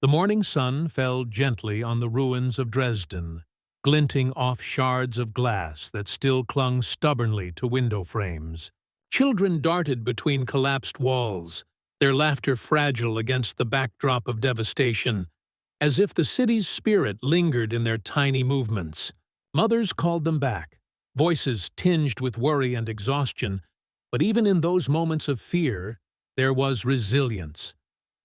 The morning sun fell gently on the ruins of Dresden, glinting off shards of glass that still clung stubbornly to window frames. Children darted between collapsed walls, their laughter fragile against the backdrop of devastation, as if the city's spirit lingered in their tiny movements. Mothers called them back, voices tinged with worry and exhaustion, but even in those moments of fear, there was resilience,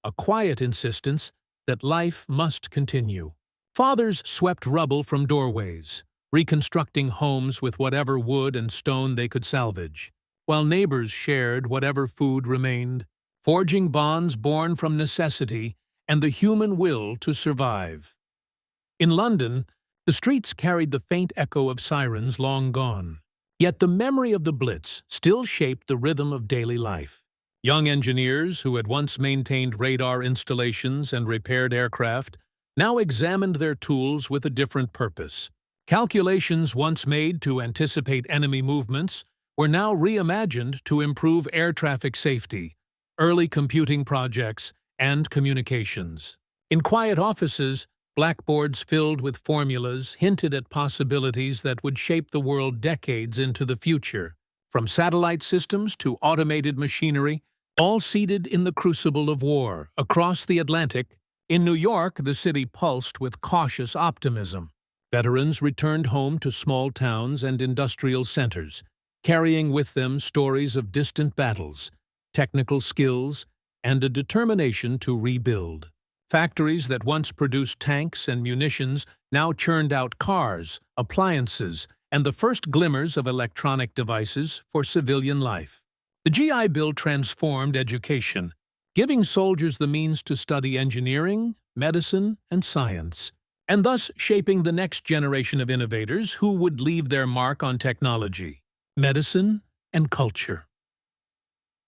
a quiet insistence that life must continue. Fathers swept rubble from doorways, reconstructing homes with whatever wood and stone they could salvage, while neighbors shared whatever food remained, forging bonds born from necessity and the human will to survive. In London, the streets carried the faint echo of sirens long gone, yet the memory of the Blitz still shaped the rhythm of daily life. Young engineers who had once maintained radar installations and repaired aircraft now examined their tools with a different purpose. Calculations once made to anticipate enemy movements were now reimagined to improve air traffic safety, early computing projects, and communications. In quiet offices, blackboards filled with formulas hinted at possibilities that would shape the world decades into the future. From satellite systems to automated machinery, all seated in the crucible of war. Across the Atlantic, in New York, the city pulsed with cautious optimism. Veterans returned home to small towns and industrial centers, carrying with them stories of distant battles, technical skills, and a determination to rebuild. Factories that once produced tanks and munitions now churned out cars, appliances, and the first glimmers of electronic devices for civilian life. The GI Bill transformed education, giving soldiers the means to study engineering, medicine, and science, and thus shaping the next generation of innovators who would leave their mark on technology, medicine, and culture.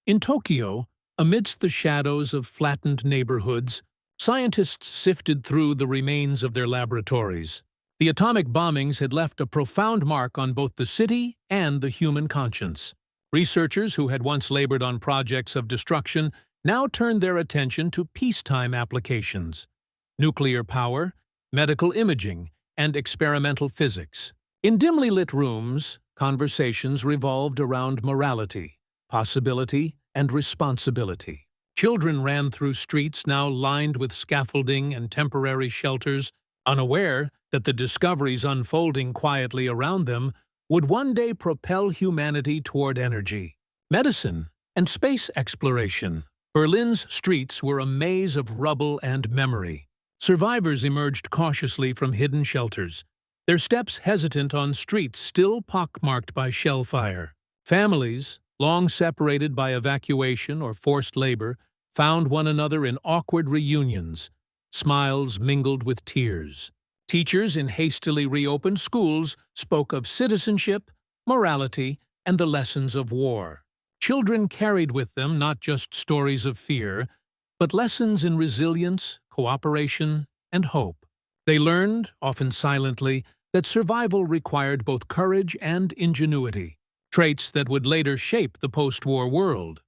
In Tokyo, amidst the shadows of flattened neighborhoods, scientists sifted through the remains of their laboratories. The atomic bombings had left a profound mark on both the city and the human conscience. Researchers who had once labored on projects of destruction now turned their attention to peacetime applications: nuclear power, medical imaging, and experimental physics. In dimly lit rooms, conversations revolved around morality, possibility, and responsibility. Children ran through streets now lined with scaffolding and temporary shelters, unaware that the discoveries unfolding quietly around them would one day propel humanity toward energy, medicine, and space exploration. Berlin's streets were a maze of rubble and memory. Survivors emerged cautiously from hidden shelters, their steps hesitant on streets still pockmarked by shell fire. Families, long separated by evacuation or forced labor, found one another in awkward reunions, smiles mingled with tears. Teachers in hastily reopened schools spoke of citizenship, morality, and the lessons of war. Children carried with them not just stories of fear, but lessons in resilience, cooperation, and hope. They learned, often silently, that survival required both courage and ingenuity, traits that would later shape the post-war world.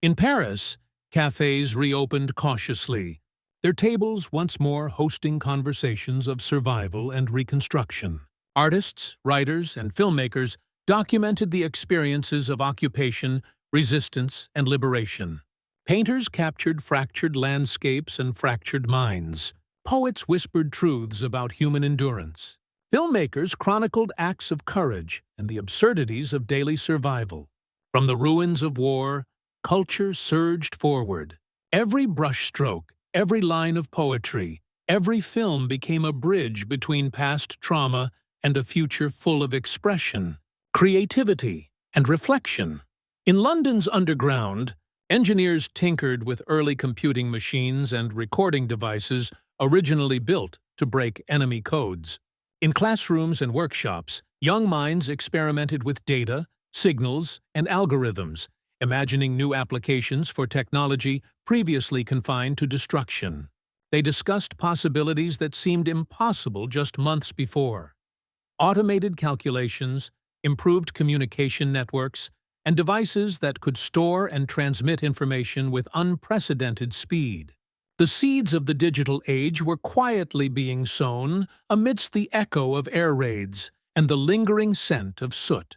In Paris, cafes reopened cautiously, their tables once more hosting conversations of survival and reconstruction. Artists, writers, and filmmakers documented the experiences of occupation, resistance, and liberation. Painters captured fractured landscapes and fractured minds. Poets whispered truths about human endurance. Filmmakers chronicled acts of courage and the absurdities of daily survival. From the ruins of war, culture surged forward. Every brushstroke, every line of poetry, every film became a bridge between past trauma and a future full of expression, creativity, and reflection. In London's underground, engineers tinkered with early computing machines and recording devices originally built to break enemy codes. In classrooms and workshops, young minds experimented with data, signals, and algorithms, imagining new applications for technology previously confined to destruction. They discussed possibilities that seemed impossible just months before. Automated calculations, improved communication networks, and devices that could store and transmit information with unprecedented speed. The seeds of the digital age were quietly being sown amidst the echo of air raids and the lingering scent of soot.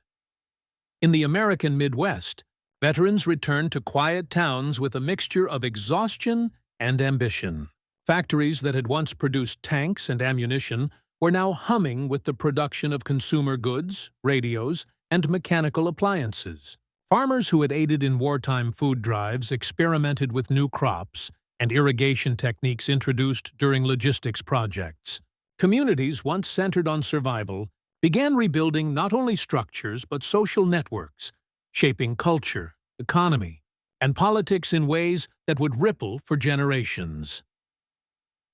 In the American Midwest, veterans returned to quiet towns with a mixture of exhaustion and ambition. Factories that had once produced tanks and ammunition were now humming with the production of consumer goods, radios, and mechanical appliances. Farmers who had aided in wartime food drives experimented with new crops and irrigation techniques introduced during logistics projects. Communities once centered on survival began rebuilding not only structures but social networks, shaping culture, economy, and politics in ways that would ripple for generations.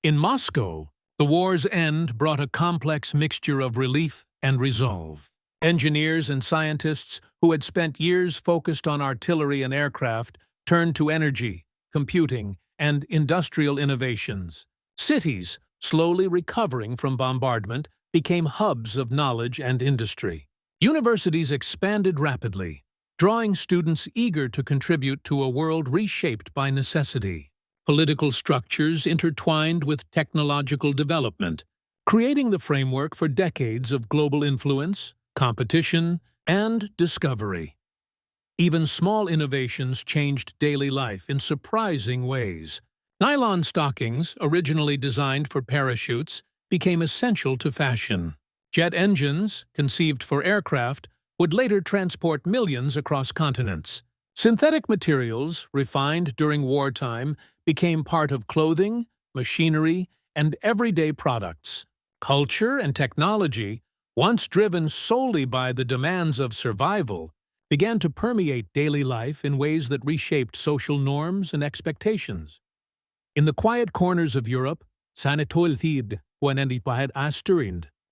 In Moscow, the war's end brought a complex mixture of relief and resolve. Engineers and scientists who had spent years focused on artillery and aircraft turned to energy, computing, and industrial innovations. Cities, slowly recovering from bombardment, became hubs of knowledge and industry. Universities expanded rapidly, drawing students eager to contribute to a world reshaped by necessity. Political structures intertwined with technological development, creating the framework for decades of global influence, competition, and discovery. Even small innovations changed daily life in surprising ways. Nylon stockings, originally designed for parachutes, became essential to fashion. Jet engines, conceived for aircraft, would later transport millions across continents. Synthetic materials, refined during wartime, became part of clothing, machinery, and everyday products. Culture and technology, once driven solely by the demands of survival, began to permeate daily life in ways that reshaped social norms and expectations. In the quiet corners of Europe, Sanatolid,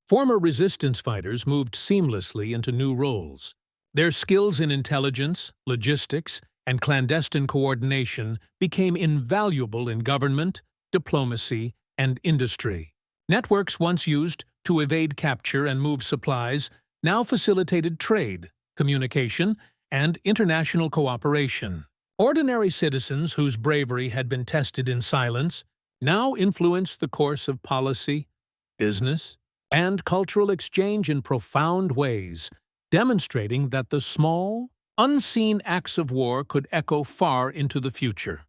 former resistance fighters moved seamlessly into new roles. Their skills in intelligence, logistics, and clandestine coordination became invaluable in government, diplomacy, and industry. Networks once used to evade capture and move supplies now facilitated trade, communication, and international cooperation. Ordinary citizens whose bravery had been tested in silence now influenced the course of policy, business, and cultural exchange in profound ways, demonstrating that the small, unseen acts of war could echo far into the future.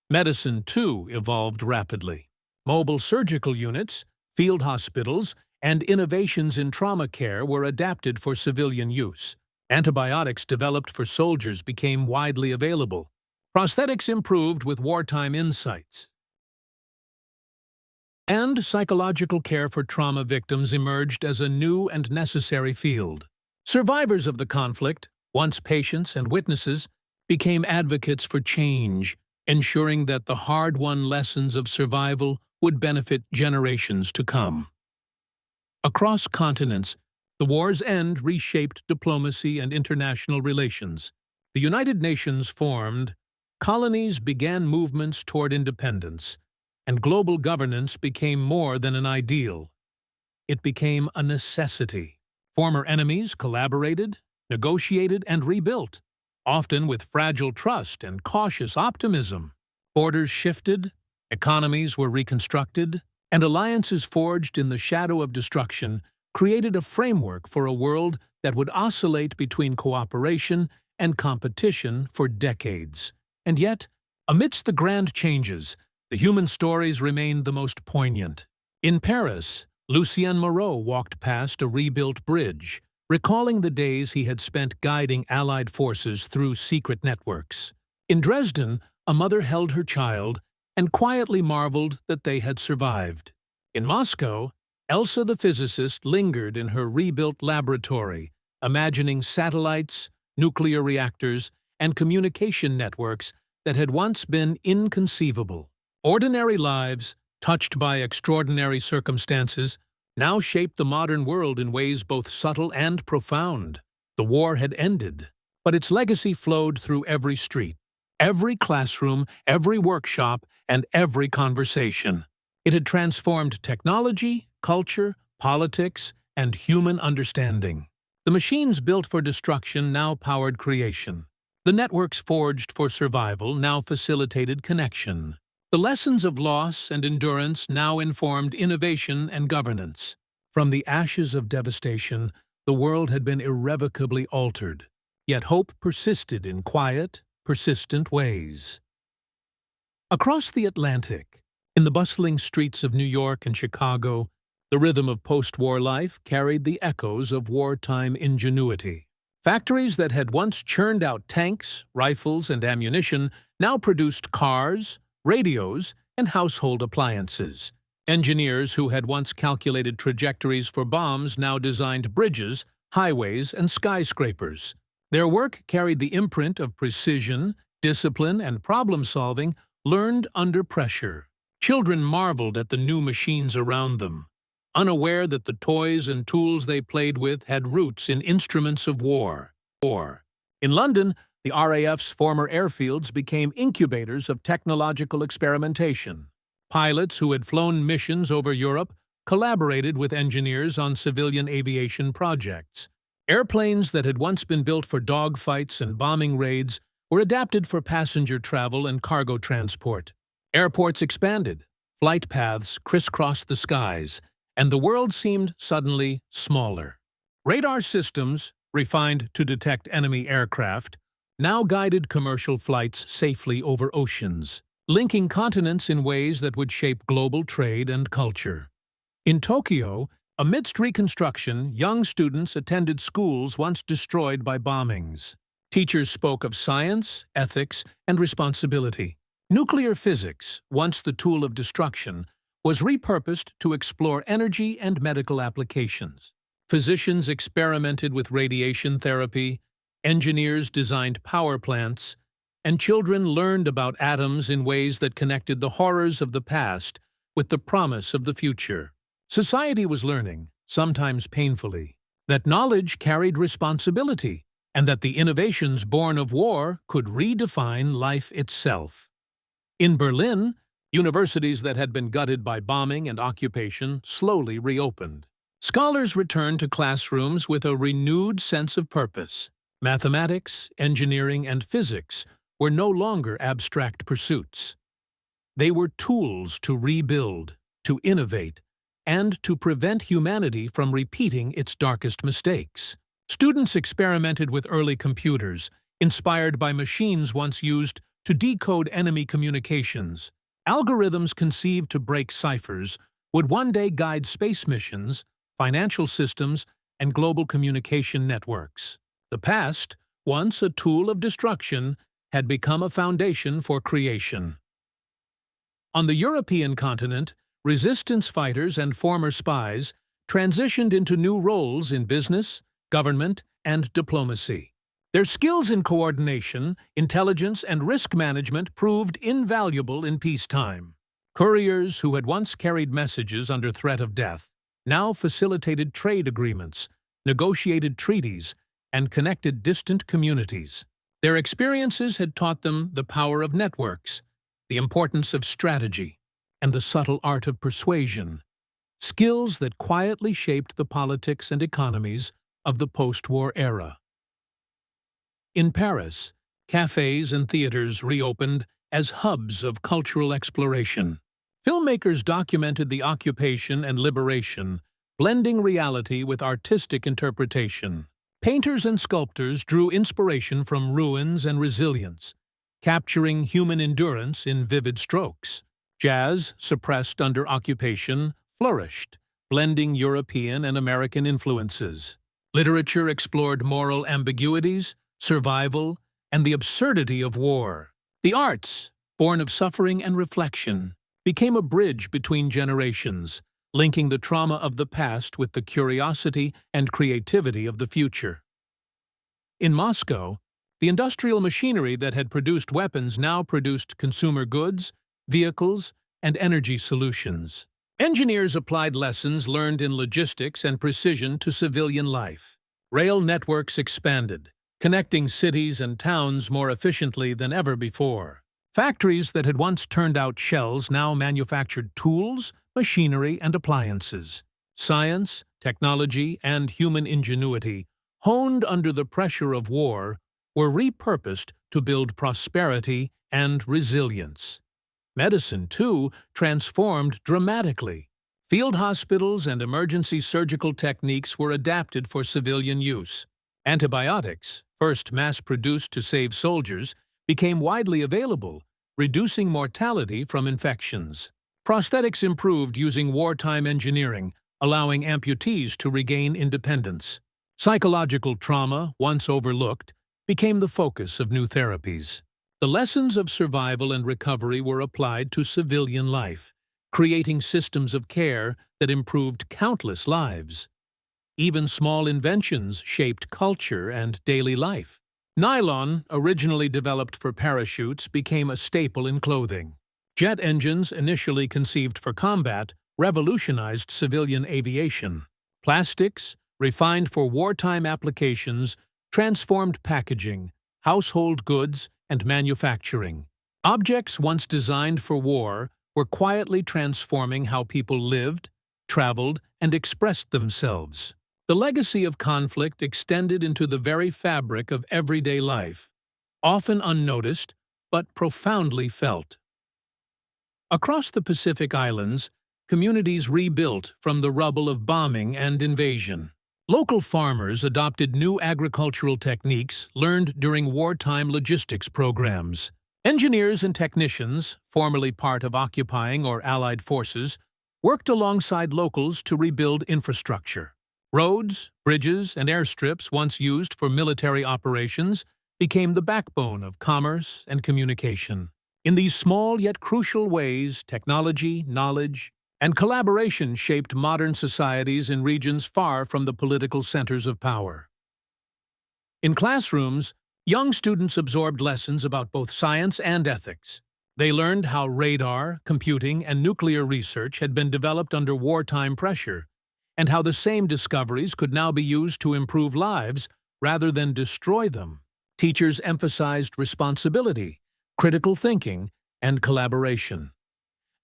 Medicine, too, evolved rapidly. Mobile surgical units, field hospitals, and innovations in trauma care were adapted for civilian use. Antibiotics developed for soldiers became widely available. Prosthetics improved with wartime insights. And psychological care for trauma victims emerged as a new and necessary field. Survivors of the conflict, once patients and witnesses, became advocates for change, ensuring that the hard-won lessons of survival would benefit generations to come. Across continents, the war's end reshaped diplomacy and international relations. The United Nations formed, colonies began movements toward independence, and global governance became more than an ideal. It became a necessity. Former enemies collaborated, negotiated, and rebuilt, often with fragile trust and cautious optimism. Borders shifted, economies were reconstructed, and alliances forged in the shadow of destruction created a framework for a world that would oscillate between cooperation and competition for decades. And yet, amidst the grand changes, the human stories remained the most poignant. In Paris, Lucien Moreau walked past a rebuilt bridge, recalling the days he had spent guiding Allied forces through secret networks. In Dresden, a mother held her child and quietly marveled that they had survived. In Moscow, Elsa the physicist lingered in her rebuilt laboratory, imagining satellites, nuclear reactors, and communication networks that had once been inconceivable. Ordinary lives, touched by extraordinary circumstances, now shaped the modern world in ways both subtle and profound. The war had ended, but its legacy flowed through every street, every classroom, every workshop, and every conversation. It had transformed technology, culture, politics, and human understanding. The machines built for destruction now powered creation. The networks forged for survival now facilitated connection. The lessons of loss and endurance now informed innovation and governance. From the ashes of devastation, the world had been irrevocably altered, yet hope persisted in quiet, persistent ways. Across the Atlantic, in the bustling streets of New York and Chicago, the rhythm of post-war life carried the echoes of wartime ingenuity. Factories that had once churned out tanks, rifles, and ammunition now produced cars, radios, and household appliances. Engineers who had once calculated trajectories for bombs now designed bridges, highways, and skyscrapers. Their work carried the imprint of precision, discipline, and problem-solving learned under pressure. Children marveled at the new machines around them, unaware that the toys and tools they played with had roots in instruments of war. In London, the RAF's former airfields became incubators of technological experimentation. Pilots who had flown missions over Europe collaborated with engineers on civilian aviation projects. Airplanes that had once been built for dogfights and bombing raids were adapted for passenger travel and cargo transport. Airports expanded, flight paths crisscrossed the skies, and the world seemed suddenly smaller. Radar systems, refined to detect enemy aircraft, now guided commercial flights safely over oceans, linking continents in ways that would shape global trade and culture. In Tokyo, amidst Reconstruction, young students attended schools once destroyed by bombings. Teachers spoke of science, ethics, and responsibility. Nuclear physics, once the tool of destruction, was repurposed to explore energy and medical applications. Physicians experimented with radiation therapy, engineers designed power plants, and children learned about atoms in ways that connected the horrors of the past with the promise of the future. Society was learning, sometimes painfully, that knowledge carried responsibility, and that the innovations born of war could redefine life itself. In Berlin, universities that had been gutted by bombing and occupation slowly reopened. Scholars returned to classrooms with a renewed sense of purpose. Mathematics, engineering, and physics were no longer abstract pursuits. They were tools to rebuild, to innovate, and to prevent humanity from repeating its darkest mistakes. Students experimented with early computers, inspired by machines once used to decode enemy communications. Algorithms conceived to break ciphers would one day guide space missions, financial systems, and global communication networks. The past, once a tool of destruction, had become a foundation for creation. On the European continent, resistance fighters and former spies transitioned into new roles in business, government, and diplomacy. Their skills in coordination, intelligence, and risk management proved invaluable in peacetime. Couriers who had once carried messages under threat of death now facilitated trade agreements, negotiated treaties, and connected distant communities. Their experiences had taught them the power of networks, the importance of strategy, and the subtle art of persuasion, skills that quietly shaped the politics and economies of the post-war era. In Paris, cafes and theaters reopened as hubs of cultural exploration. Filmmakers documented the occupation and liberation, blending reality with artistic interpretation. Painters and sculptors drew inspiration from ruins and resilience, capturing human endurance in vivid strokes. Jazz, suppressed under occupation, flourished, blending European and American influences. Literature explored moral ambiguities, survival, and the absurdity of war. The arts, born of suffering and reflection, became a bridge between generations, linking the trauma of the past with the curiosity and creativity of the future. In Moscow, the industrial machinery that had produced weapons now produced consumer goods, vehicles, and energy solutions. Engineers applied lessons learned in logistics and precision to civilian life. Rail networks expanded, connecting cities and towns more efficiently than ever before. Factories that had once turned out shells now manufactured tools, machinery, and appliances. Science, technology, and human ingenuity, honed under the pressure of war, were repurposed to build prosperity and resilience. Medicine, too, transformed dramatically. Field hospitals and emergency surgical techniques were adapted for civilian use. Antibiotics, first mass-produced to save soldiers, became widely available, reducing mortality from infections. Prosthetics improved using wartime engineering, allowing amputees to regain independence. Psychological trauma, once overlooked, became the focus of new therapies. The lessons of survival and recovery were applied to civilian life, creating systems of care that improved countless lives. Even small inventions shaped culture and daily life. Nylon, originally developed for parachutes, became a staple in clothing. Jet engines, initially conceived for combat, revolutionized civilian aviation. Plastics, refined for wartime applications, transformed packaging, household goods, and manufacturing. Objects once designed for war were quietly transforming how people lived, traveled, and expressed themselves. The legacy of conflict extended into the very fabric of everyday life, often unnoticed but profoundly felt. Across the Pacific Islands, communities rebuilt from the rubble of bombing and invasion. Local farmers adopted new agricultural techniques learned during wartime logistics programs. Engineers and technicians, formerly part of occupying or allied forces, worked alongside locals to rebuild infrastructure. Roads, bridges, and airstrips once used for military operations became the backbone of commerce and communication. In these small yet crucial ways, technology, knowledge, and collaboration shaped modern societies in regions far from the political centers of power. In classrooms, young students absorbed lessons about both science and ethics. They learned how radar, computing, and nuclear research had been developed under wartime pressure, and how the same discoveries could now be used to improve lives rather than destroy them. Teachers emphasized responsibility, critical thinking, and collaboration.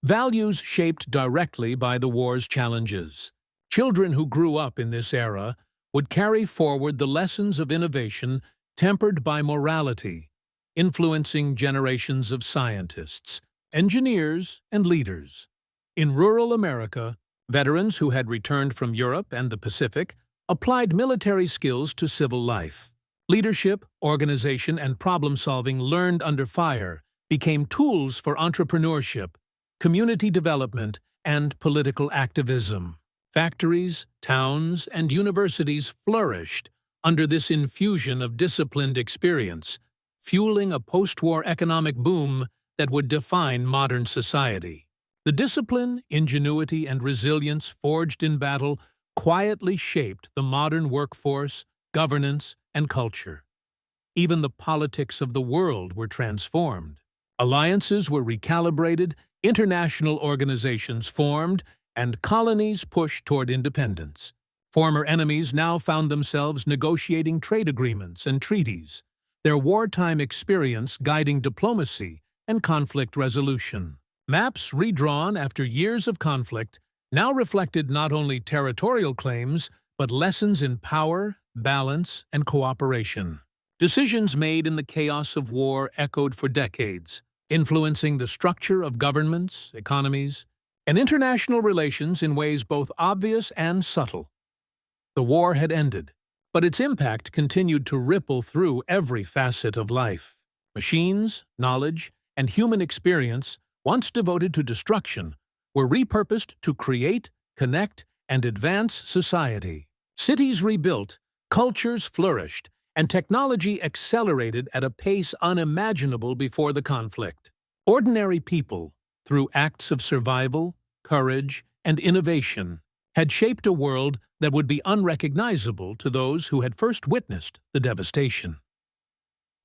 Values shaped directly by the war's challenges. Children who grew up in this era would carry forward the lessons of innovation tempered by morality, influencing generations of scientists, engineers, and leaders. In rural America, veterans who had returned from Europe and the Pacific applied military skills to civil life. Leadership, organization, and problem-solving learned under fire became tools for entrepreneurship, community development, and political activism. Factories, towns, and universities flourished under this infusion of disciplined experience, fueling a post-war economic boom that would define modern society. The discipline, ingenuity, and resilience forged in battle quietly shaped the modern workforce, governance, and culture. Even the politics of the world were transformed. Alliances were recalibrated, international organizations formed, and colonies pushed toward independence. Former enemies now found themselves negotiating trade agreements and treaties, their wartime experience guiding diplomacy and conflict resolution. Maps redrawn after years of conflict now reflected not only territorial claims, but lessons in power, balance, and cooperation. Decisions made in the chaos of war echoed for decades, influencing the structure of governments, economies, and international relations in ways both obvious and subtle. The war had ended, but its impact continued to ripple through every facet of life. Machines, knowledge, and human experience, once devoted to destruction, were repurposed to create, connect, and advance society. Cities rebuilt, cultures flourished, and technology accelerated at a pace unimaginable before the conflict. Ordinary people, through acts of survival, courage, and innovation, had shaped a world that would be unrecognizable to those who had first witnessed the devastation.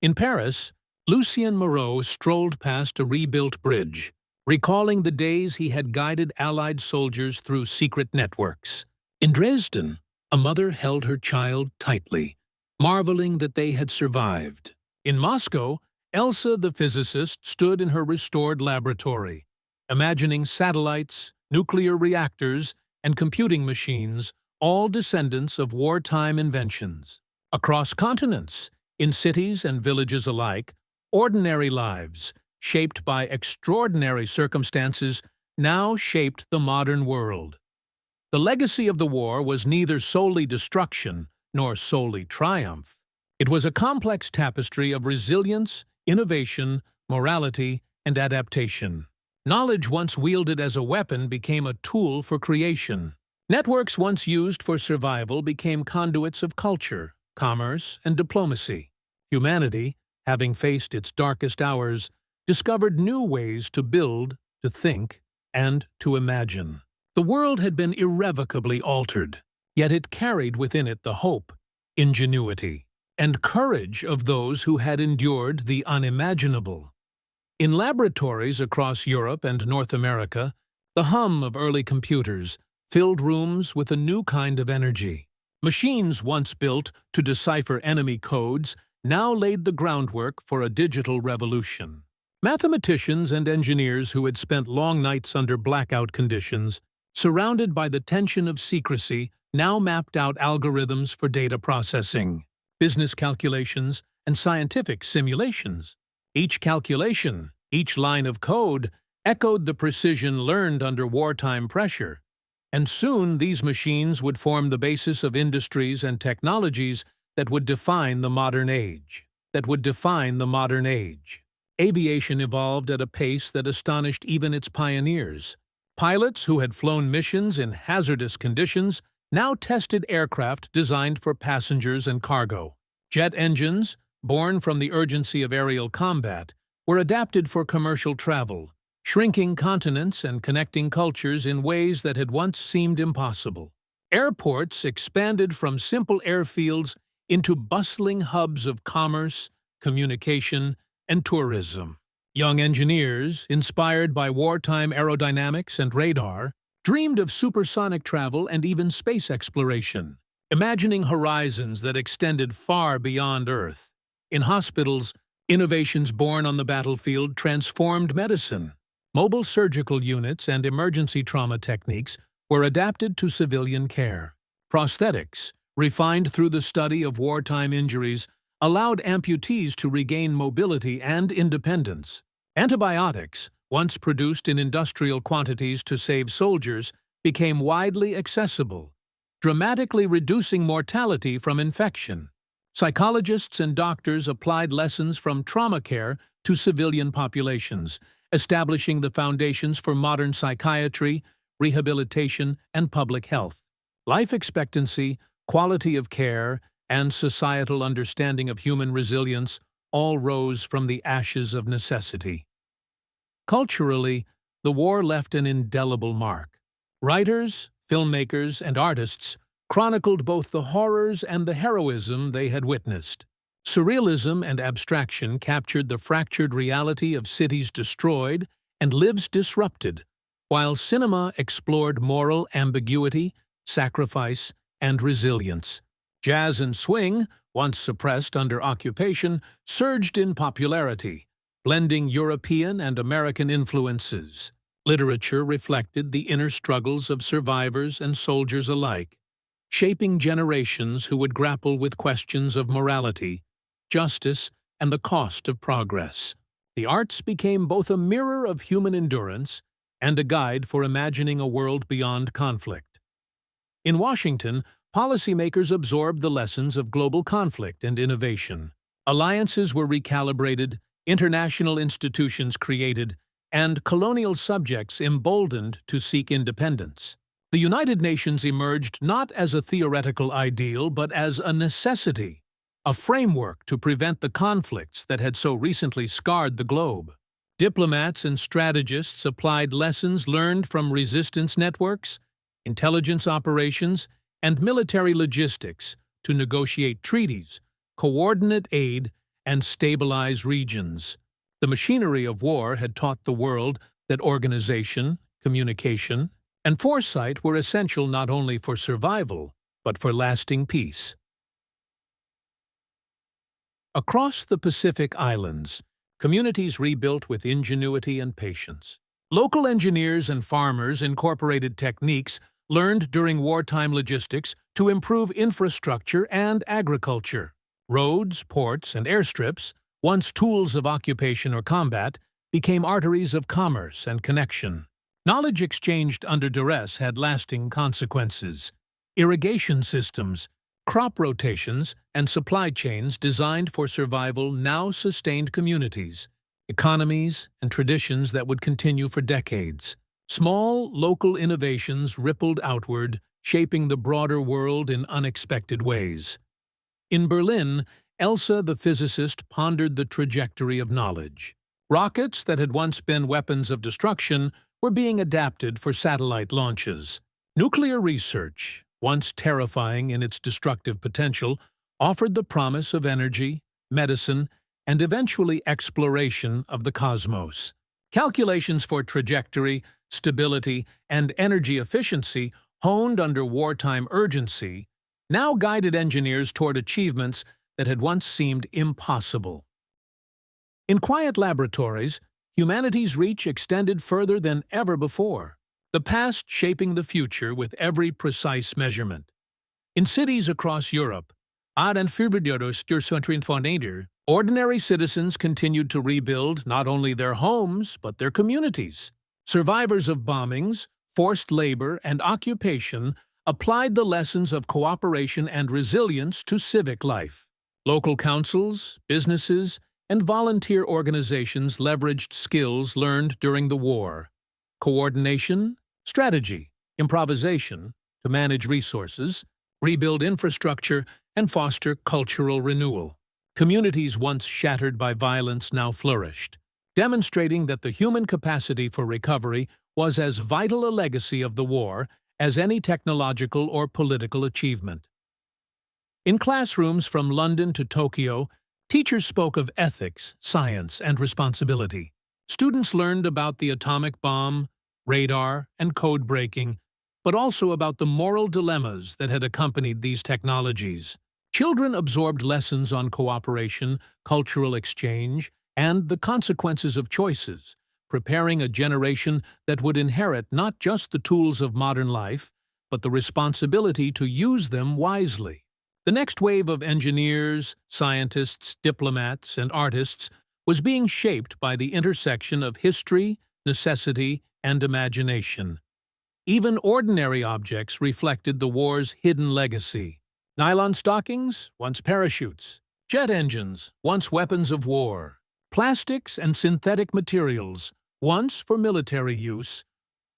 In Paris, Lucien Moreau strolled past a rebuilt bridge, recalling the days he had guided Allied soldiers through secret networks. In Dresden, a mother held her child tightly, marveling that they had survived. In Moscow, Elsa the physicist stood in her restored laboratory, imagining satellites, nuclear reactors, and computing machines, all descendants of wartime inventions. Across continents, in cities and villages alike, ordinary lives, shaped by extraordinary circumstances, now shaped the modern world. The legacy of the war was neither solely destruction nor solely triumph. It was a complex tapestry of resilience, innovation, morality, and adaptation. Knowledge once wielded as a weapon became a tool for creation. Networks once used for survival became conduits of culture, commerce, and diplomacy. Humanity, having faced its darkest hours, discovered new ways to build, to think, and to imagine. The world had been irrevocably altered, yet it carried within it the hope, ingenuity, and courage of those who had endured the unimaginable. In laboratories across Europe and North America, the hum of early computers filled rooms with a new kind of energy. Machines once built to decipher enemy codes now laid the groundwork for a digital revolution. Mathematicians and engineers who had spent long nights under blackout conditions, surrounded by the tension of secrecy, now mapped out algorithms for data processing, business calculations, and scientific simulations. Each calculation, each line of code, echoed the precision learned under wartime pressure. And soon these machines would form the basis of industries and technologies that would define the modern age. Aviation evolved at a pace that astonished even its pioneers. Pilots who had flown missions in hazardous conditions now tested aircraft designed for passengers and cargo. Jet engines, born from the urgency of aerial combat, were adapted for commercial travel, shrinking continents and connecting cultures in ways that had once seemed impossible. Airports expanded from simple airfields into bustling hubs of commerce, communication, and tourism. Young engineers, inspired by wartime aerodynamics and radar, dreamed of supersonic travel and even space exploration, imagining horizons that extended far beyond Earth. In hospitals, innovations born on the battlefield transformed medicine. Mobile surgical units and emergency trauma techniques were adapted to civilian care. Prosthetics, refined through the study of wartime injuries, allowed amputees to regain mobility and independence. Antibiotics, once produced in industrial quantities to save soldiers, became widely accessible, dramatically reducing mortality from infection. Psychologists and doctors applied lessons from trauma care to civilian populations, establishing the foundations for modern psychiatry, rehabilitation, and public health. Life expectancy, quality of care, and societal understanding of human resilience all rose from the ashes of necessity. Culturally, the war left an indelible mark. Writers, filmmakers, and artists chronicled both the horrors and the heroism they had witnessed. Surrealism and abstraction captured the fractured reality of cities destroyed and lives disrupted, while cinema explored moral ambiguity, sacrifice, and resilience. Jazz and swing, once suppressed under occupation, surged in popularity, blending European and American influences. Literature reflected the inner struggles of survivors and soldiers alike, shaping generations who would grapple with questions of morality, justice, and the cost of progress. The arts became both a mirror of human endurance and a guide for imagining a world beyond conflict. In Washington, policymakers absorbed the lessons of global conflict and innovation. Alliances were recalibrated, international institutions created, and colonial subjects emboldened to seek independence. The United Nations emerged not as a theoretical ideal but as a necessity, a framework to prevent the conflicts that had so recently scarred the globe. Diplomats and strategists applied lessons learned from resistance networks, intelligence operations, and military logistics to negotiate treaties, coordinate aid, and stabilize regions. The machinery of war had taught the world that organization, communication, and foresight were essential not only for survival, but for lasting peace. Across the Pacific Islands, communities rebuilt with ingenuity and patience. Local engineers and farmers incorporated techniques learned during wartime logistics to improve infrastructure and agriculture. Roads, ports, and airstrips, once tools of occupation or combat, became arteries of commerce and connection. Knowledge exchanged under duress had lasting consequences. Irrigation systems, crop rotations, and supply chains designed for survival now sustained communities, economies, and traditions that would continue for decades. Small, local innovations rippled outward, shaping the broader world in unexpected ways. In Berlin, Elsa the physicist pondered the trajectory of knowledge. Rockets that had once been weapons of destruction were being adapted for satellite launches. Nuclear research, once terrifying in its destructive potential, offered the promise of energy, medicine, and eventually exploration of the cosmos. Calculations for trajectory, stability, and energy efficiency, honed under wartime urgency, now guided engineers toward achievements that had once seemed impossible. In quiet laboratories, humanity's reach extended further than ever before, the past shaping the future with every precise measurement. In cities across Europe, ordinary citizens continued to rebuild not only their homes but their communities. Survivors of bombings, forced labor, and occupation applied the lessons of cooperation and resilience to civic life. Local councils, businesses, and volunteer organizations leveraged skills learned during the war: coordination, strategy, improvisation, to manage resources, rebuild infrastructure, and foster cultural renewal. Communities once shattered by violence now flourished, demonstrating that the human capacity for recovery was as vital a legacy of the war as any technological or political achievement. In classrooms from London to Tokyo, teachers spoke of ethics, science, and responsibility. Students learned about the atomic bomb, radar, and code breaking, but also about the moral dilemmas that had accompanied these technologies. Children absorbed lessons on cooperation, cultural exchange, and the consequences of choices, preparing a generation that would inherit not just the tools of modern life, but the responsibility to use them wisely. The next wave of engineers, scientists, diplomats, and artists was being shaped by the intersection of history, necessity, and imagination. Even ordinary objects reflected the war's hidden legacy. Nylon stockings, once parachutes; jet engines, once weapons of war; plastics and synthetic materials, once for military use,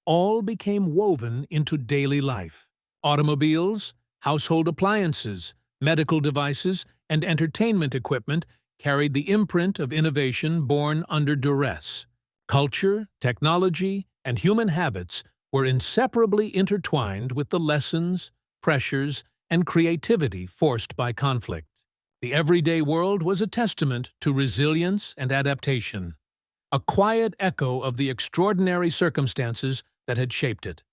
all became woven into daily life. Automobiles, household appliances, medical devices, and entertainment equipment carried the imprint of innovation born under duress. Culture, technology, and human habits were inseparably intertwined with the lessons, pressures, and creativity forced by conflict. The everyday world was a testament to resilience and adaptation, a quiet echo of the extraordinary circumstances that had shaped it.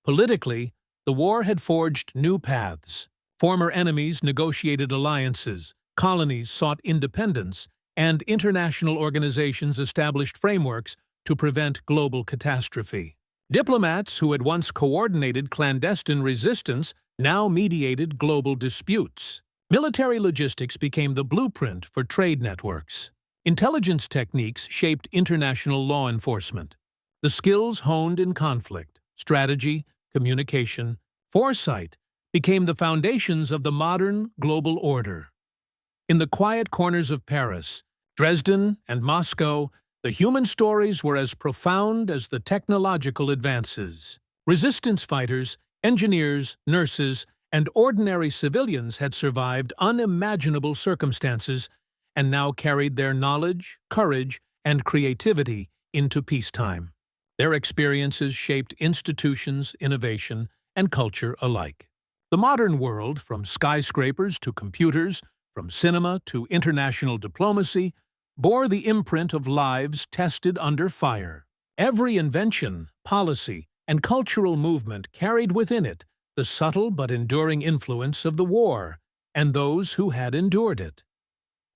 Politically, the war had forged new paths. Former enemies negotiated alliances, colonies sought independence, and international organizations established frameworks to prevent global catastrophe. Diplomats who had once coordinated clandestine resistance now mediated global disputes. Military logistics became the blueprint for trade networks. Intelligence techniques shaped international law enforcement. The skills honed in conflict, strategy, communication, foresight became the foundations of the modern global order. In the quiet corners of Paris, Dresden, and Moscow, the human stories were as profound as the technological advances. Resistance fighters, engineers, nurses, and ordinary civilians had survived unimaginable circumstances and now carried their knowledge, courage, and creativity into peacetime. Their experiences shaped institutions, innovation, and culture alike. The modern world, from skyscrapers to computers, from cinema to international diplomacy, bore the imprint of lives tested under fire. Every invention, policy, and cultural movement carried within it the subtle but enduring influence of the war and those who had endured it.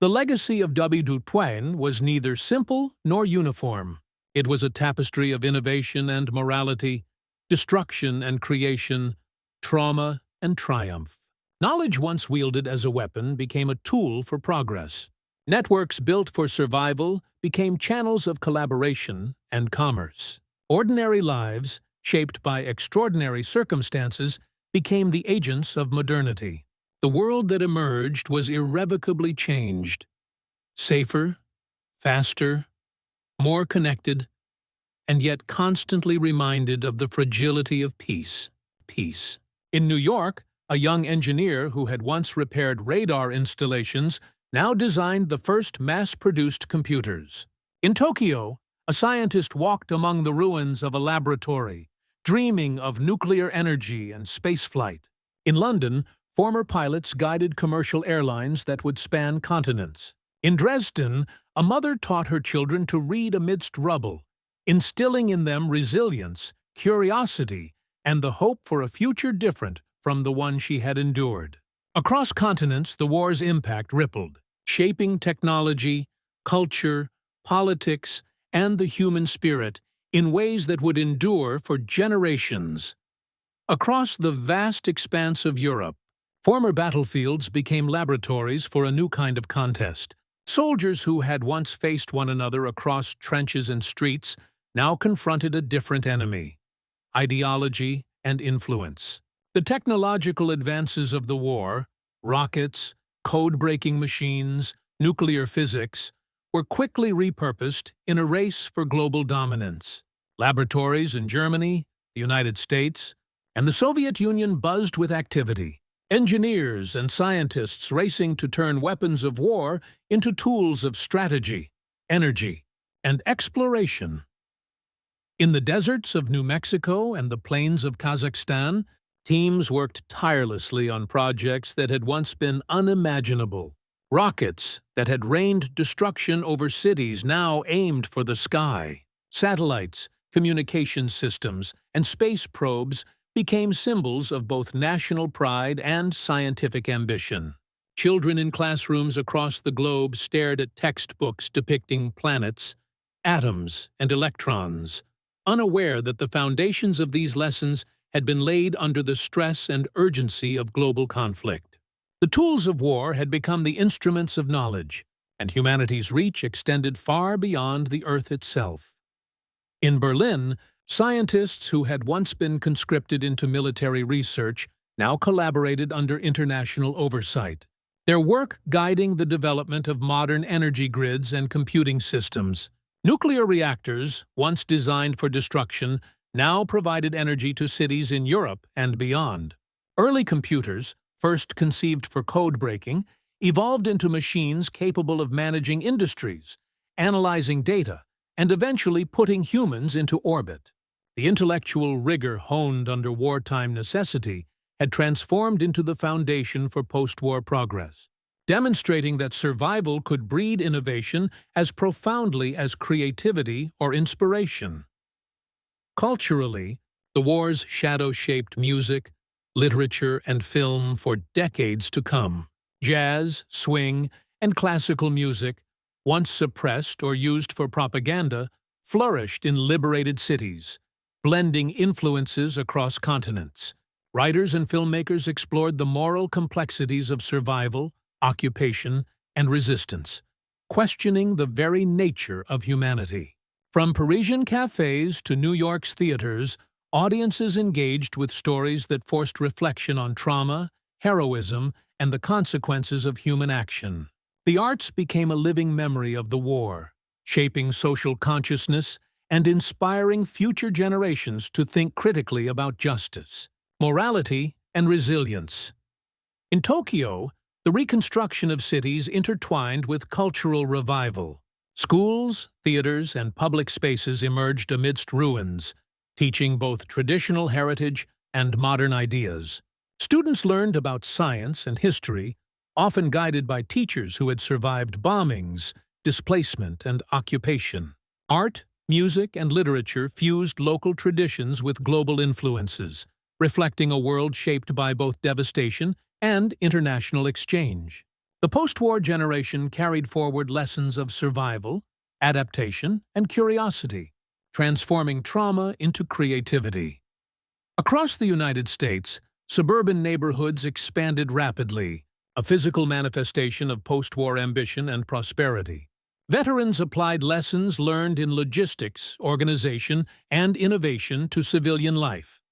The legacy of WW2SagaX was neither simple nor uniform. It was a tapestry of innovation and morality, destruction and creation, trauma and triumph. Knowledge once wielded as a weapon became a tool for progress. Networks built for survival became channels of collaboration and commerce. Ordinary lives, shaped by extraordinary circumstances, became the agents of modernity. The world that emerged was irrevocably changed. Safer, faster, more connected, and yet constantly reminded of the fragility of peace. In New York, a young engineer who had once repaired radar installations now designed the first mass-produced computers. In Tokyo, a scientist walked among the ruins of a laboratory, dreaming of nuclear energy and spaceflight. In London, former pilots guided commercial airlines that would span continents. In Dresden, a mother taught her children to read amidst rubble, instilling in them resilience, curiosity, and the hope for a future different from the one she had endured. Across continents, the war's impact rippled, shaping technology, culture, politics, and the human spirit in ways that would endure for generations. Across the vast expanse of Europe, former battlefields became laboratories for a new kind of contest. Soldiers who had once faced one another across trenches and streets now confronted a different enemy: ideology and influence. The technological advances of the war, rockets, code-breaking machines, nuclear physics, were quickly repurposed in a race for global dominance. Laboratories in Germany, the United States, and the Soviet Union buzzed with activity. Engineers and scientists racing to turn weapons of war into tools of strategy, energy, and exploration. In the deserts of New Mexico and the plains of Kazakhstan, teams worked tirelessly on projects that had once been unimaginable. Rockets that had rained destruction over cities now aimed for the sky. Satellites, communication systems, and space probes became symbols of both national pride and scientific ambition. Children in classrooms across the globe stared at textbooks depicting planets, atoms, and electrons, unaware that the foundations of these lessons had been laid under the stress and urgency of global conflict. The tools of war had become the instruments of knowledge, and humanity's reach extended far beyond the Earth itself. In Berlin, scientists who had once been conscripted into military research now collaborated under international oversight, their work guiding the development of modern energy grids and computing systems. Nuclear reactors, once designed for destruction, now provided energy to cities in Europe and beyond. Early computers, first conceived for code breaking, evolved into machines capable of managing industries, analyzing data, and eventually putting humans into orbit. The intellectual rigor honed under wartime necessity had transformed into the foundation for post-war progress, demonstrating that survival could breed innovation as profoundly as creativity or inspiration. Culturally, the war's shadow shaped music, literature, and film for decades to come. Jazz, swing, and classical music, once suppressed or used for propaganda, flourished in liberated cities, blending influences across continents. Writers and filmmakers explored the moral complexities of survival, occupation, and resistance, questioning the very nature of humanity. From Parisian cafes to New York's theaters, audiences engaged with stories that forced reflection on trauma, heroism, and the consequences of human action. The arts became a living memory of the war, shaping social consciousness and inspiring future generations to think critically about justice, morality, and resilience. In Tokyo, the reconstruction of cities intertwined with cultural revival. Schools, theaters, and public spaces emerged amidst ruins, teaching both traditional heritage and modern ideas. Students learned about science and history, often guided by teachers who had survived bombings, displacement, and occupation. Art, music, and literature fused local traditions with global influences, reflecting a world shaped by both devastation and international exchange. The post-war generation carried forward lessons of survival, adaptation, and curiosity, transforming trauma into creativity. Across the United States, suburban neighborhoods expanded rapidly, a physical manifestation of post-war ambition and prosperity. Veterans applied lessons learned in logistics, organization, and innovation to civilian life,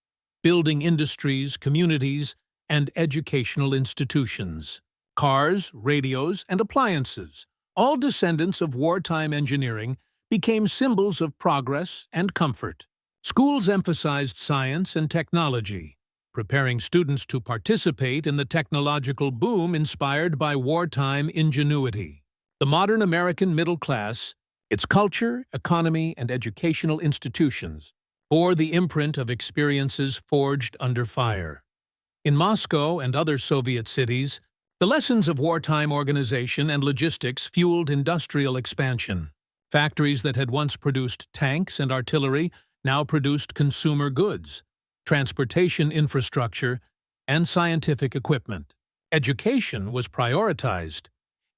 building industries, communities, and educational institutions. Cars, radios, and appliances, all descendants of wartime engineering, became symbols of progress and comfort. Schools emphasized science and technology, preparing students to participate in the technological boom inspired by wartime ingenuity. The modern American middle class, its culture, economy, and educational institutions, bore the imprint of experiences forged under fire. In Moscow and other Soviet cities, the lessons of wartime organization and logistics fueled industrial expansion. Factories that had once produced tanks and artillery now produced consumer goods, transportation infrastructure, and scientific equipment. Education was prioritized,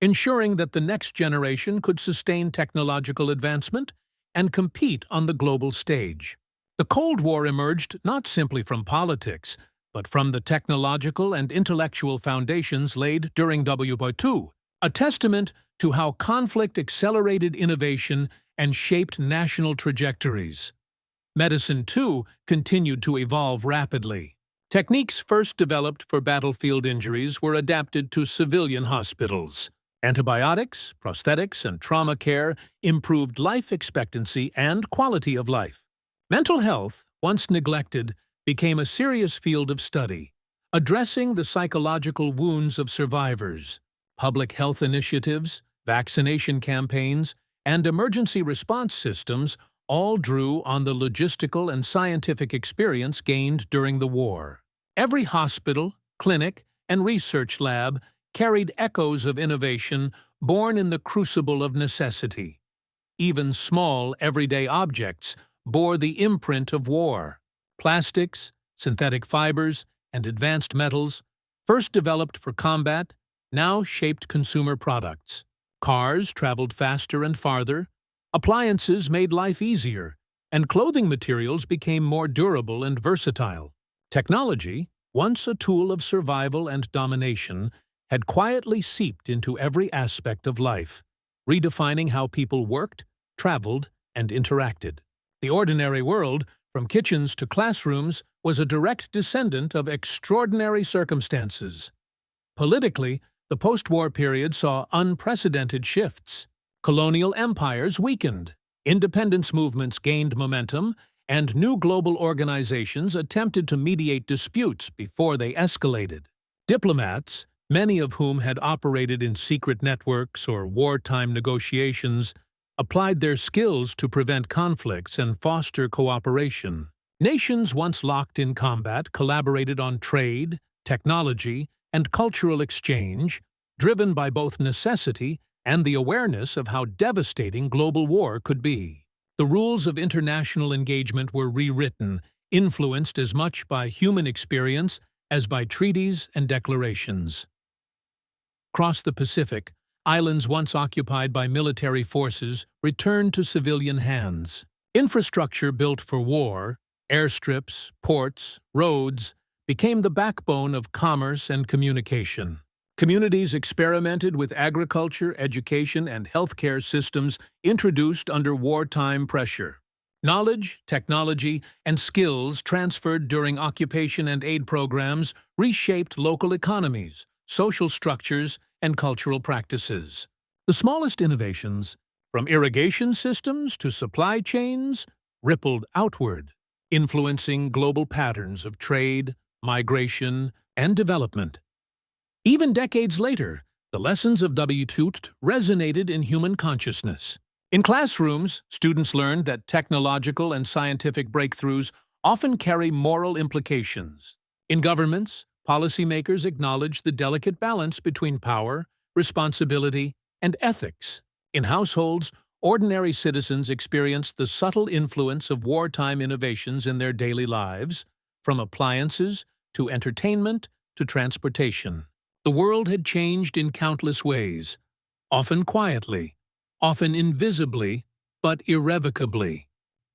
ensuring that the next generation could sustain technological advancement and compete on the global stage. The Cold War emerged not simply from politics, but from the technological and intellectual foundations laid during WW2, a testament to how conflict accelerated innovation and shaped national trajectories. Medicine, too, continued to evolve rapidly. Techniques first developed for battlefield injuries were adapted to civilian hospitals. Antibiotics, prosthetics, and trauma care improved life expectancy and quality of life. Mental health, once neglected, became a serious field of study, addressing the psychological wounds of survivors. Public health initiatives, vaccination campaigns, and emergency response systems all drew on the logistical and scientific experience gained during the war. Every hospital, clinic, and research lab carried echoes of innovation born in the crucible of necessity. Even small, everyday objects bore the imprint of war. Plastics, synthetic fibers, and advanced metals, first developed for combat, now shaped consumer products. Cars traveled faster and farther, appliances made life easier, and clothing materials became more durable and versatile. Technology, once a tool of survival and domination, had quietly seeped into every aspect of life, redefining how people worked, traveled, and interacted. The ordinary world, from kitchens to classrooms, was a direct descendant of extraordinary circumstances. Politically, the post-war period saw unprecedented shifts. Colonial empires weakened, independence movements gained momentum, and new global organizations attempted to mediate disputes before they escalated. Diplomats, many of whom had operated in secret networks or wartime negotiations, applied their skills to prevent conflicts and foster cooperation. Nations once locked in combat collaborated on trade, technology, and cultural exchange, driven by both necessity and the awareness of how devastating global war could be. The rules of international engagement were rewritten, influenced as much by human experience as by treaties and declarations. Across the Pacific, islands once occupied by military forces returned to civilian hands. Infrastructure built for war, airstrips, ports, roads, became the backbone of commerce and communication. Communities experimented with agriculture, education, and healthcare systems introduced under wartime pressure. Knowledge, technology, and skills transferred during occupation and aid programs reshaped local economies, social structures, and cultural practices. The smallest innovations, from irrigation systems to supply chains, rippled outward, influencing global patterns of trade, migration, and development. Even decades later, the lessons of WW2 resonated in human consciousness. In classrooms, students learned that technological and scientific breakthroughs often carry moral implications. In governments, policymakers acknowledged the delicate balance between power, responsibility, and ethics. In households, ordinary citizens experienced the subtle influence of wartime innovations in their daily lives, from appliances to entertainment to transportation. The world had changed in countless ways, often quietly, often invisibly, but irrevocably.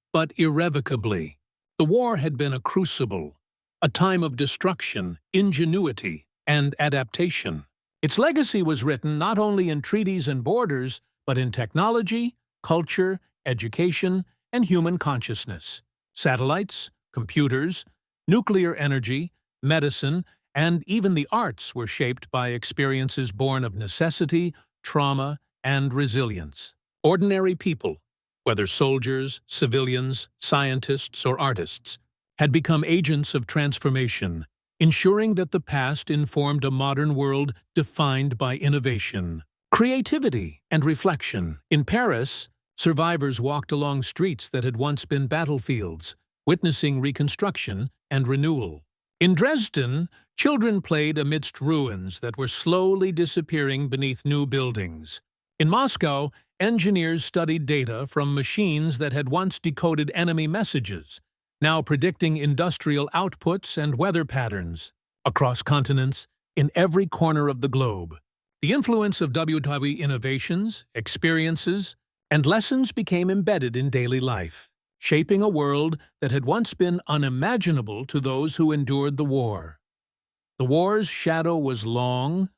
The war had been a crucible, a time of destruction, ingenuity, and adaptation. Its legacy was written not only in treaties and borders, but in technology, culture, education, and human consciousness. Satellites, computers, nuclear energy, medicine, and even the arts were shaped by experiences born of necessity, trauma, and resilience. Ordinary people, whether soldiers, civilians, scientists, or artists, had become agents of transformation, ensuring that the past informed a modern world defined by innovation, creativity, and reflection. In Paris, survivors walked along streets that had once been battlefields, witnessing reconstruction and renewal. In Dresden, children played amidst ruins that were slowly disappearing beneath new buildings. In Moscow, engineers studied data from machines that had once decoded enemy messages, now predicting industrial outputs and weather patterns. Across continents, in every corner of the globe, the influence of WWII innovations, experiences, and lessons became embedded in daily life, shaping a world that had once been unimaginable to those who endured the war. The war's shadow was long,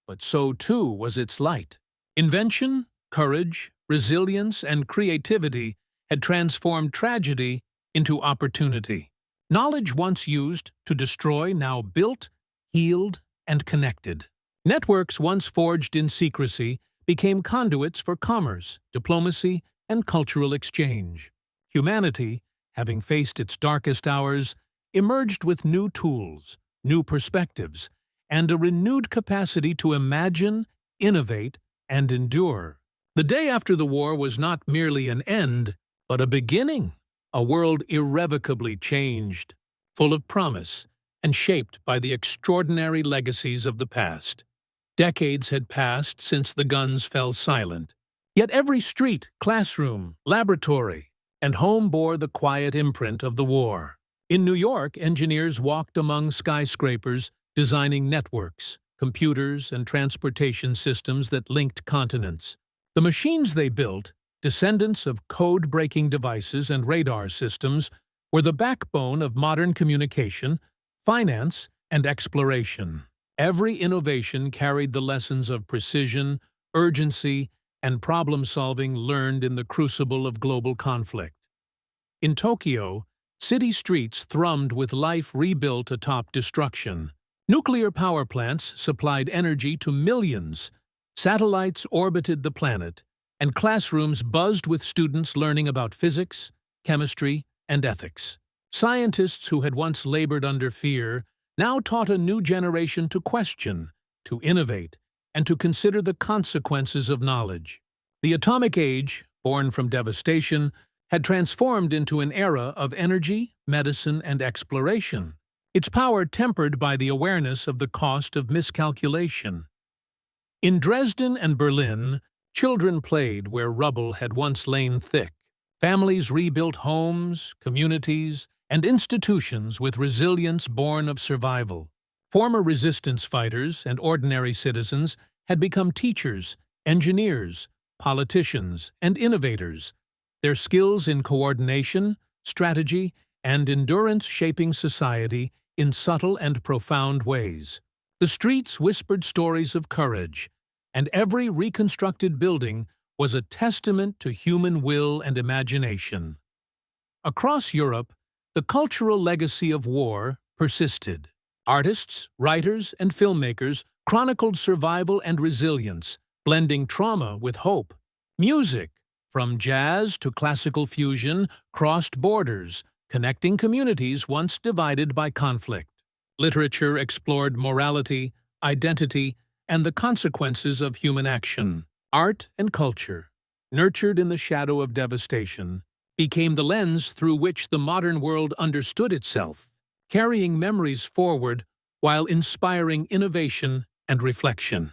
but so too was its light. Invention, courage, resilience, and creativity had transformed tragedy into opportunity. Knowledge once used to destroy now built, healed, and connected. Networks once forged in secrecy became conduits for commerce, diplomacy, and cultural exchange. Humanity, having faced its darkest hours, emerged with new tools, new perspectives, and a renewed capacity to imagine, innovate, and endure. The day after the war was not merely an end, but a beginning, a world irrevocably changed, full of promise, and shaped by the extraordinary legacies of the past. Decades had passed since the guns fell silent, yet every street, classroom, laboratory, and home bore the quiet imprint of the war. In New York, engineers walked among skyscrapers, designing networks, computers, and transportation systems that linked continents. The machines they built, descendants of code-breaking devices and radar systems, were the backbone of modern communication, finance, and exploration. Every innovation carried the lessons of precision, urgency, and problem-solving learned in the crucible of global conflict. In Tokyo, city streets thrummed with life rebuilt atop destruction. Nuclear power plants supplied energy to millions, satellites orbited the planet, and classrooms buzzed with students learning about physics, chemistry, and ethics. Scientists who had once labored under fear now taught a new generation to question, to innovate, and to consider the consequences of knowledge. The atomic age, born from devastation, had transformed into an era of energy, medicine, and exploration, its power tempered by the awareness of the cost of miscalculation. In Dresden and Berlin, children played where rubble had once lain thick. Families rebuilt homes, communities, and institutions with resilience born of survival. Former resistance fighters and ordinary citizens had become teachers, engineers, politicians, and innovators, their skills in coordination, strategy, and endurance shaping society in subtle and profound ways. The streets whispered stories of courage, and every reconstructed building was a testament to human will and imagination. Across Europe, the cultural legacy of war persisted. Artists, writers, and filmmakers chronicled survival and resilience, blending trauma with hope. Music, from jazz to classical fusion, crossed borders, connecting communities once divided by conflict. Literature explored morality, identity, and the consequences of human action. Art and culture, nurtured in the shadow of devastation, became the lens through which the modern world understood itself, carrying memories forward while inspiring innovation and reflection.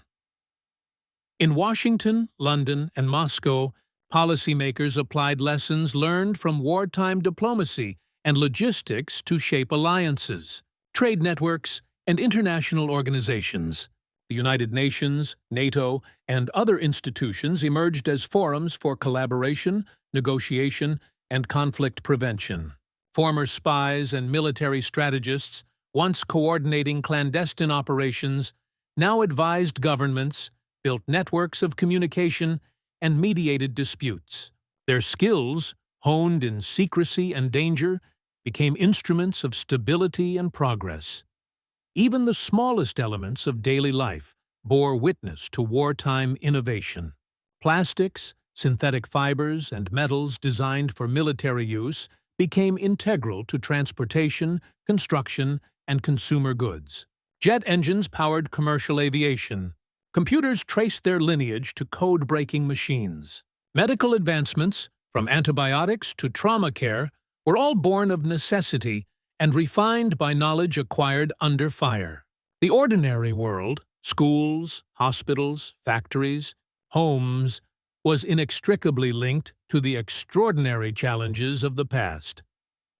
In Washington, London, and Moscow, policymakers applied lessons learned from wartime diplomacy and logistics to shape alliances, trade networks, and international organizations. The United Nations, NATO, and other institutions emerged as forums for collaboration, negotiation, and conflict prevention. Former spies and military strategists, once coordinating clandestine operations, now advised governments, built networks of communication, and mediated disputes. Their skills, honed in secrecy and danger, became instruments of stability and progress. Even the smallest elements of daily life bore witness to wartime innovation. Plastics, synthetic fibers, and metals designed for military use became integral to transportation, construction, and consumer goods. Jet engines powered commercial aviation. Computers traced their lineage to code-breaking machines. Medical advancements, from antibiotics to trauma care, were all born of necessity and refined by knowledge acquired under fire. The ordinary world, schools, hospitals, factories, homes, was inextricably linked to the extraordinary challenges of the past.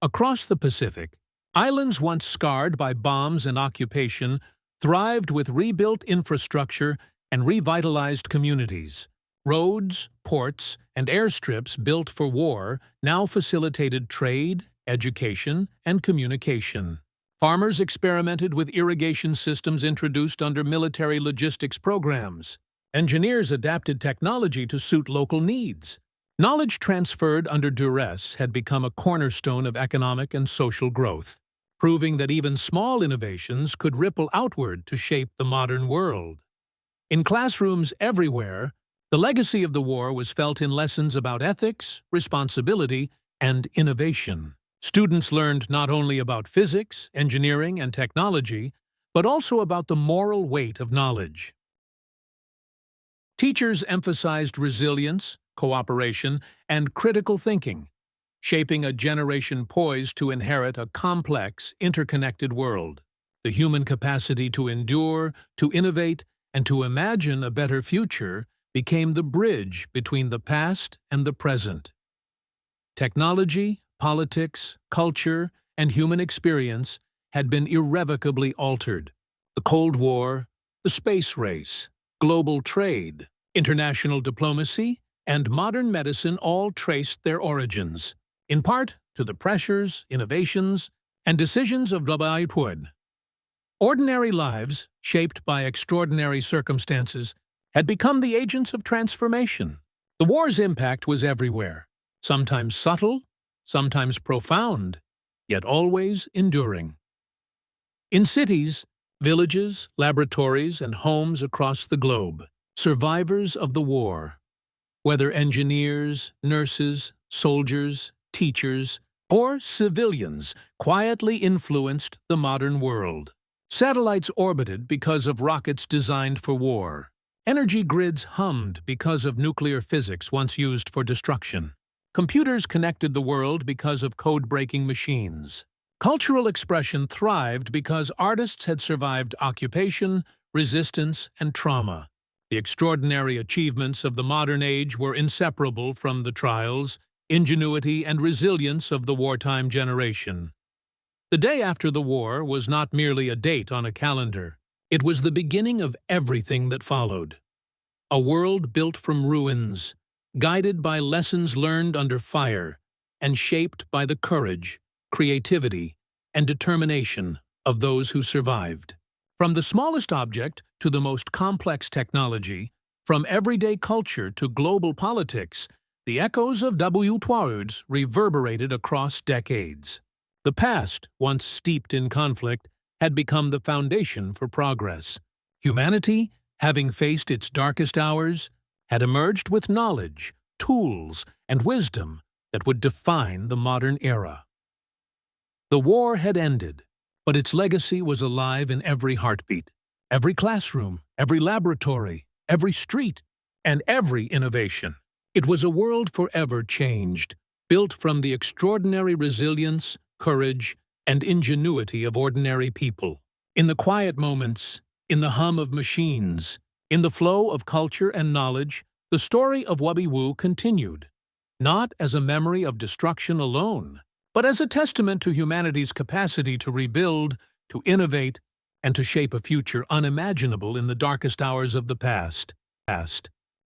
Across the Pacific, islands once scarred by bombs and occupation thrived with rebuilt infrastructure and revitalized communities. Roads, ports, and airstrips built for war now facilitated trade, education, and communication. Farmers experimented with irrigation systems introduced under military logistics programs. Engineers adapted technology to suit local needs. Knowledge transferred under duress had become a cornerstone of economic and social growth, proving that even small innovations could ripple outward to shape the modern world. In classrooms everywhere, the legacy of the war was felt in lessons about ethics, responsibility, and innovation. Students learned not only about physics, engineering, and technology, but also about the moral weight of knowledge. Teachers emphasized resilience, cooperation, and critical thinking, shaping a generation poised to inherit a complex, interconnected world. The human capacity to endure, to innovate, and to imagine a better future became the bridge between the past and the present. Technology, politics, culture, and human experience had been irrevocably altered. The Cold War, the space race, global trade, international diplomacy, and modern medicine all traced their origins, in part to the pressures, innovations, and decisions of WW2SagaX. Ordinary lives, shaped by extraordinary circumstances, had become the agents of transformation. The war's impact was everywhere, sometimes subtle, sometimes profound, yet always enduring. In cities, villages, laboratories, and homes across the globe, survivors of the war, whether engineers, nurses, soldiers, teachers, or civilians, quietly influenced the modern world. Satellites orbited because of rockets designed for war. Energy grids hummed because of nuclear physics once used for destruction. Computers connected the world because of code-breaking machines. Cultural expression thrived because artists had survived occupation, resistance, and trauma. The extraordinary achievements of the modern age were inseparable from the trials, ingenuity, and resilience of the wartime generation. The day after the war was not merely a date on a calendar. It was the beginning of everything that followed. A world built from ruins, guided by lessons learned under fire, and shaped by the courage, creativity, and determination of those who survived. From the smallest object to the most complex technology, from everyday culture to global politics, the echoes of WW2SagaX reverberated across decades. The past, once steeped in conflict, had become the foundation for progress. Humanity, having faced its darkest hours, had emerged with knowledge, tools, and wisdom that would define the modern era. The war had ended, but its legacy was alive in every heartbeat, every classroom, every laboratory, every street, and every innovation. It was a world forever changed, built from the extraordinary resilience, courage, and ingenuity of ordinary people. In the quiet moments, in the hum of machines, in the flow of culture and knowledge, the story of WW2SagaX continued, not as a memory of destruction alone, but as a testament to humanity's capacity to rebuild, to innovate, and to shape a future unimaginable in the darkest hours of the past.